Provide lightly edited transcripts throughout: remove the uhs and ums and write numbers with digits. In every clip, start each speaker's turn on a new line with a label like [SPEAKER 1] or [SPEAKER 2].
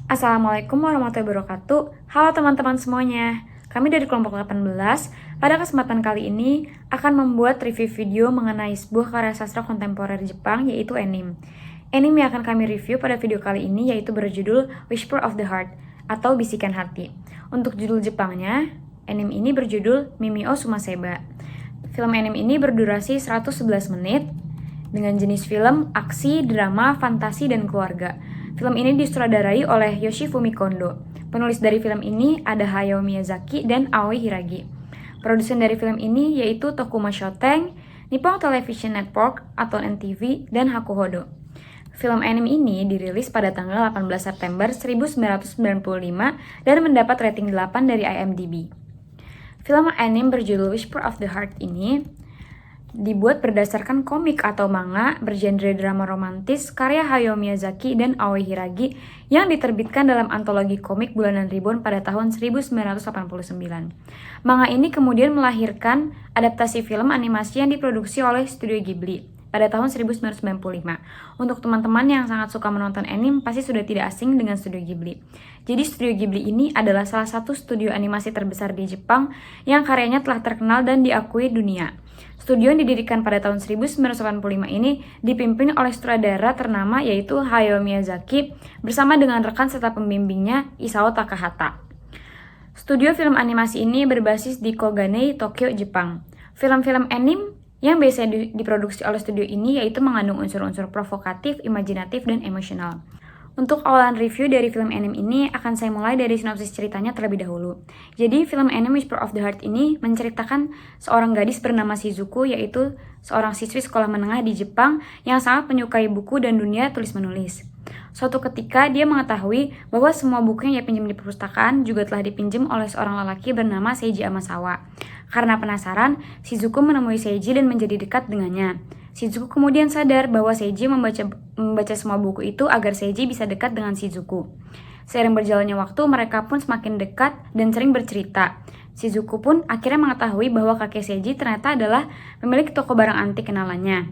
[SPEAKER 1] Assalamualaikum warahmatullahi wabarakatuh. Halo teman-teman semuanya. Kami dari kelompok 18, pada kesempatan kali ini akan membuat review video mengenai sebuah karya sastra kontemporer Jepang yaitu anime. Anime yang akan kami review pada video kali ini yaitu berjudul Whisper of the Heart atau Bisikan Hati. Untuk judul Jepangnya, anime ini berjudul Mimi o Sumaseba. Film anime ini berdurasi 111 menit dengan jenis film aksi, drama, fantasi, dan keluarga. Film ini disutradarai oleh Yoshifumi Kondo. Penulis dari film ini ada Hayao Miyazaki dan Aoi Hiragi. Produsen dari film ini yaitu Tokuma Shoteng, Nippon Television Network atau NTV, dan Hakuhodo. Film anime ini dirilis pada tanggal 18 September 1995 dan mendapat rating 8 dari IMDb. Film anime berjudul Whisper of the Heart ini dibuat berdasarkan komik atau manga bergenre drama romantis karya Hayao Miyazaki dan Aoi Hiragi yang diterbitkan dalam antologi komik Bulanan Ribbon pada tahun 1989. Manga ini kemudian melahirkan adaptasi film animasi yang diproduksi oleh Studio Ghibli pada tahun 1995. Untuk teman-teman yang sangat suka menonton anime pasti sudah tidak asing dengan Studio Ghibli. Jadi Studio Ghibli ini adalah salah satu studio animasi terbesar di Jepang yang karyanya telah terkenal dan diakui dunia. Studio yang didirikan pada tahun 1985 ini dipimpin oleh sutradara ternama yaitu Hayao Miyazaki bersama dengan rekan serta pembimbingnya Isao Takahata. Studio film animasi ini berbasis di Koganei, Tokyo, Jepang. Film-film anime yang biasanya diproduksi oleh studio ini yaitu mengandung unsur-unsur provokatif, imajinatif, dan emosional. Untuk awalan review dari film anime ini akan saya mulai dari sinopsis ceritanya terlebih dahulu. Jadi film anime Whisper of the Heart ini menceritakan seorang gadis bernama Shizuku yaitu seorang siswi sekolah menengah di Jepang yang sangat menyukai buku dan dunia tulis-menulis. Suatu ketika dia mengetahui bahwa semua buku yang ia pinjam di perpustakaan juga telah dipinjam oleh seorang lelaki bernama Seiji Amasawa. Karena penasaran, Shizuku menemui Seiji dan menjadi dekat dengannya. Shizuku kemudian sadar bahwa Seiji membaca semua buku itu agar Seiji bisa dekat dengan Shizuku. Seiring berjalannya waktu, mereka pun semakin dekat dan sering bercerita. Shizuku pun akhirnya mengetahui bahwa kakek Seiji ternyata adalah pemilik toko barang antik kenalannya.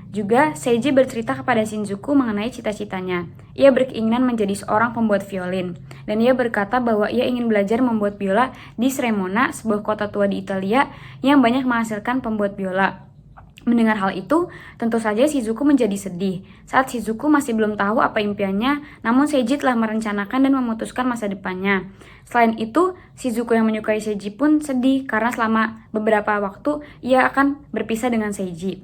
[SPEAKER 1] Juga, Seiji bercerita kepada Shinjuku mengenai cita-citanya. Ia berkeinginan menjadi seorang pembuat violin, dan ia berkata bahwa ia ingin belajar membuat biola di Cremona, sebuah kota tua di Italia yang banyak menghasilkan pembuat biola. Mendengar hal itu, tentu saja Shizuku menjadi sedih. Saat Shizuku masih belum tahu apa impiannya, namun Seiji telah merencanakan dan memutuskan masa depannya. Selain itu, Shizuku yang menyukai Seiji pun sedih karena selama beberapa waktu ia akan berpisah dengan Seiji.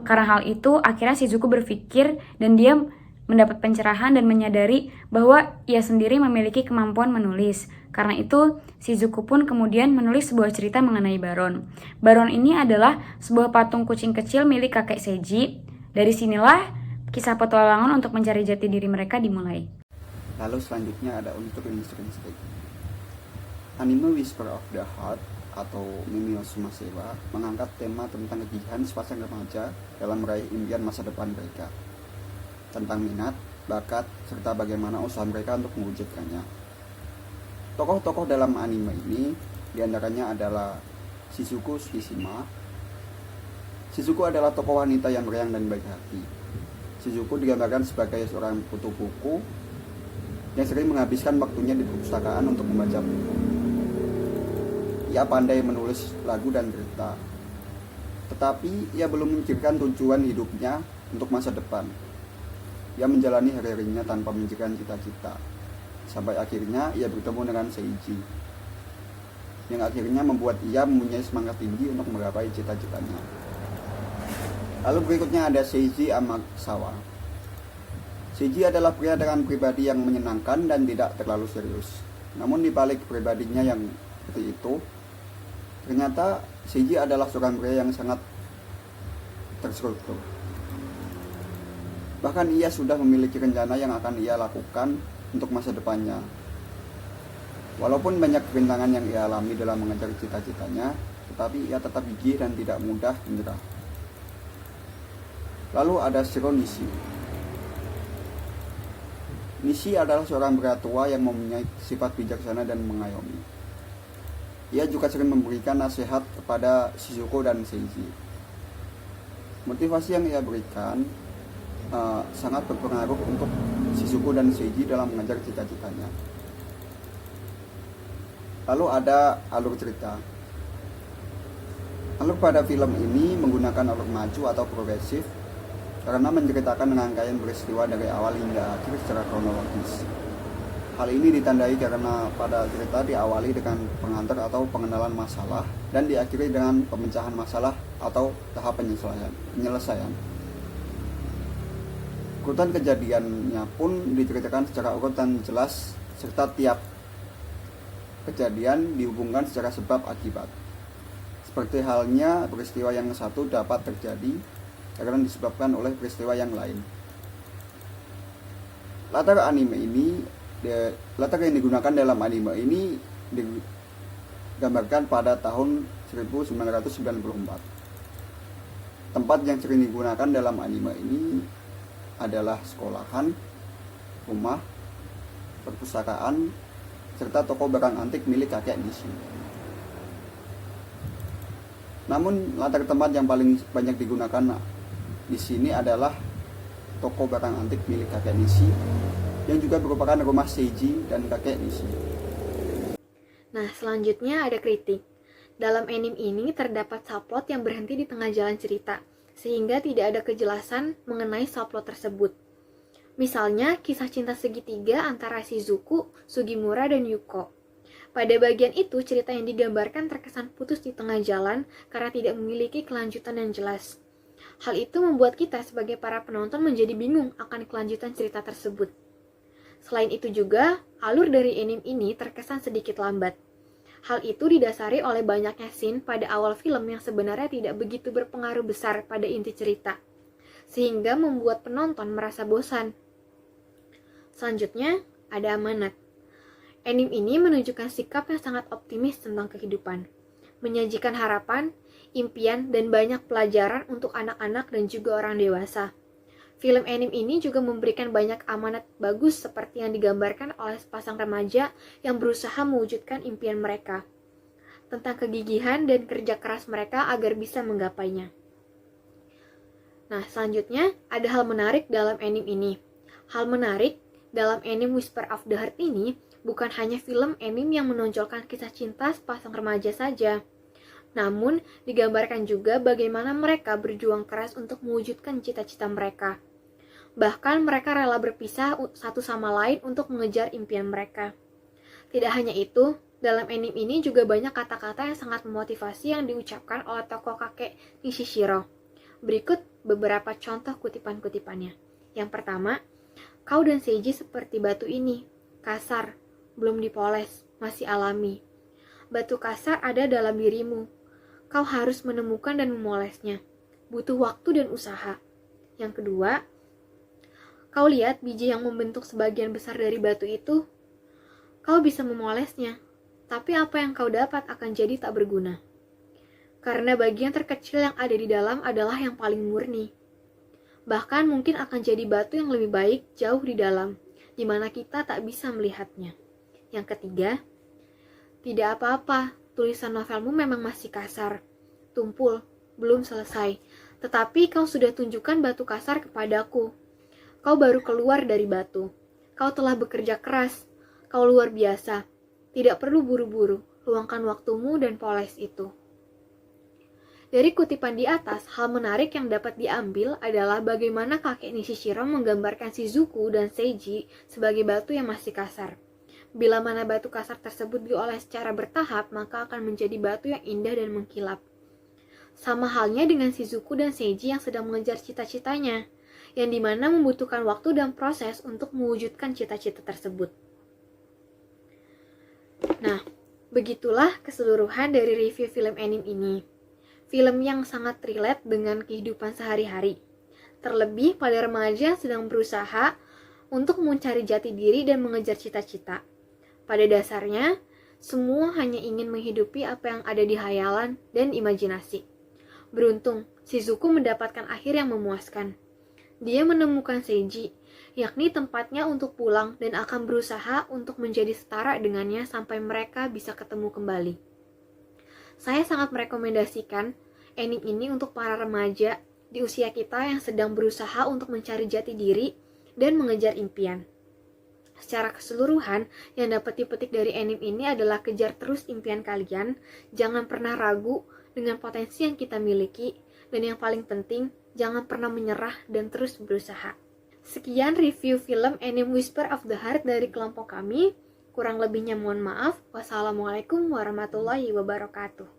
[SPEAKER 1] Karena hal itu, akhirnya Shizuku berpikir dan dia mendapat pencerahan dan menyadari bahwa ia sendiri memiliki kemampuan menulis. Karena itu, Shizuku pun kemudian menulis sebuah cerita mengenai Baron. Baron ini adalah sebuah patung kucing kecil milik kakek Seiji. Dari sinilah kisah petualangan untuk mencari jati diri mereka dimulai.
[SPEAKER 2] Lalu selanjutnya ada untuk instrik. Anime Whisper of the Heart atau Mimi o Sumaseba mengangkat tema tentang kegigihan sepasang remaja dalam meraih impian masa depan mereka, tentang minat, bakat, serta bagaimana usaha mereka untuk mewujudkannya. Tokoh-tokoh dalam anime ini diantaranya adalah Shizuku Tsukishima. Shizuku adalah tokoh wanita yang meriang dan baik hati. Shizuku digambarkan sebagai seorang kutu buku yang sering menghabiskan waktunya di perpustakaan untuk membaca buku. Ia pandai menulis lagu dan cerita, tetapi ia belum memikirkan tujuan hidupnya untuk masa depan. Ia menjalani hari-harinya tanpa memikirkan cita-cita, sampai akhirnya ia bertemu dengan Seiji, yang akhirnya membuat ia mempunyai semangat tinggi untuk menggapai cita-citanya. Lalu berikutnya ada Seiji Amasawa. Seiji adalah pria dengan pribadi yang menyenangkan dan tidak terlalu serius. Namun di balik pribadinya yang seperti itu, ternyata Seiji adalah seorang pria yang sangat terstruktur. Bahkan ia sudah memiliki rencana yang akan ia lakukan untuk masa depannya. Walaupun banyak rintangan yang ia alami dalam mengejar cita-citanya, tetapi ia tetap gigih dan tidak mudah menyerah. Lalu ada Shiro Nishi. Nishi adalah seorang pria tua yang mempunyai sifat bijaksana dan mengayomi. Ia juga sering memberikan nasihat kepada Shizuku dan Seiji. Motivasi yang ia berikan sangat berpengaruh untuk Shizuku dan Seiji dalam mengejar cita-citanya. Lalu ada alur cerita. Alur pada film ini menggunakan alur maju atau progresif karena menceritakan rangkaian peristiwa dari awal hingga akhir secara kronologis. Hal ini ditandai karena pada cerita diawali dengan pengantar atau pengenalan masalah dan diakhiri dengan pemecahan masalah atau tahap penyelesaian. Urutan kejadiannya pun diceritakan secara urutan jelas serta tiap kejadian dihubungkan secara sebab akibat. Seperti halnya peristiwa yang satu dapat terjadi karena disebabkan oleh peristiwa yang lain. Latar yang digunakan dalam anime ini digambarkan pada tahun 1994. Tempat yang sering digunakan dalam anime ini adalah sekolahan, rumah, perpustakaan, serta toko barang antik milik kakek Nishi. Namun latar tempat yang paling banyak digunakan di sini adalah toko barang antik milik kakek Nishi yang juga merupakan rumah Seiji dan kakek Nishi.
[SPEAKER 3] Nah, selanjutnya ada kritik. Dalam anime ini terdapat subplot yang berhenti di tengah jalan cerita, sehingga tidak ada kejelasan mengenai subplot tersebut. Misalnya, kisah cinta segitiga antara Shizuku, Sugimura, dan Yuko. Pada bagian itu, cerita yang digambarkan terkesan putus di tengah jalan karena tidak memiliki kelanjutan yang jelas. Hal itu membuat kita sebagai para penonton menjadi bingung akan kelanjutan cerita tersebut. Selain itu juga, alur dari anime ini terkesan sedikit lambat. Hal itu didasari oleh banyaknya scene pada awal film yang sebenarnya tidak begitu berpengaruh besar pada inti cerita, sehingga membuat penonton merasa bosan. Selanjutnya, ada amanat. Anime ini menunjukkan sikap yang sangat optimis tentang kehidupan, menyajikan harapan, impian, dan banyak pelajaran untuk anak-anak dan juga orang dewasa. Film anime ini juga memberikan banyak amanat bagus seperti yang digambarkan oleh sepasang remaja yang berusaha mewujudkan impian mereka, tentang kegigihan dan kerja keras mereka agar bisa menggapainya. Nah, selanjutnya ada hal menarik dalam anime ini. Hal menarik dalam anime Whisper of the Heart ini bukan hanya film anime yang menonjolkan kisah cinta sepasang remaja saja, namun digambarkan juga bagaimana mereka berjuang keras untuk mewujudkan cita-cita mereka. Bahkan mereka rela berpisah satu sama lain untuk mengejar impian mereka. Tidak hanya itu, dalam anime ini juga banyak kata-kata yang sangat memotivasi yang diucapkan oleh tokoh kakek Nishishiro. Berikut beberapa contoh kutipan-kutipannya. Yang pertama, kau dan Seiji seperti batu ini, kasar, belum dipoles, masih alami. Batu kasar ada dalam dirimu. Kau harus menemukan dan memolesnya. Butuh waktu dan usaha. Yang kedua, kau lihat biji yang membentuk sebagian besar dari batu itu? Kau bisa memolesnya, tapi apa yang kau dapat akan jadi tak berguna. Karena bagian terkecil yang ada di dalam adalah yang paling murni. Bahkan mungkin akan jadi batu yang lebih baik jauh di dalam, di mana kita tak bisa melihatnya. Yang ketiga, tidak apa-apa, tulisan novelmu memang masih kasar, tumpul, belum selesai, tetapi kau sudah tunjukkan batu kasar kepadaku. Kau baru keluar dari batu. Kau telah bekerja keras. Kau luar biasa. Tidak perlu buru-buru. Luangkan waktumu dan poles itu. Dari kutipan di atas, hal menarik yang dapat diambil adalah bagaimana kakek Nishishiro menggambarkan Shizuku dan Seiji sebagai batu yang masih kasar. Bila mana batu kasar tersebut dioles secara bertahap, maka akan menjadi batu yang indah dan mengkilap. Sama halnya dengan Shizuku dan Seiji yang sedang mengejar cita-citanya, yang dimana membutuhkan waktu dan proses untuk mewujudkan cita-cita tersebut. Nah, begitulah keseluruhan dari review film anime ini. Film yang sangat relate dengan kehidupan sehari-hari. Terlebih pada remaja yang sedang berusaha untuk mencari jati diri dan mengejar cita-cita. Pada dasarnya, semua hanya ingin menghidupi apa yang ada di hayalan dan imajinasi. Beruntung, Shizuku mendapatkan akhir yang memuaskan. Dia menemukan Seiji, yakni tempatnya untuk pulang dan akan berusaha untuk menjadi setara dengannya sampai mereka bisa ketemu kembali. Saya sangat merekomendasikan anime ini untuk para remaja di usia kita yang sedang berusaha untuk mencari jati diri dan mengejar impian. Secara keseluruhan, yang dapat dipetik dari anime ini adalah kejar terus impian kalian, jangan pernah ragu dengan potensi yang kita miliki, dan yang paling penting, jangan pernah menyerah dan terus berusaha. Sekian review film Anime Whisper of the Heart dari kelompok kami. Kurang lebihnya mohon maaf. Wassalamualaikum warahmatullahi wabarakatuh.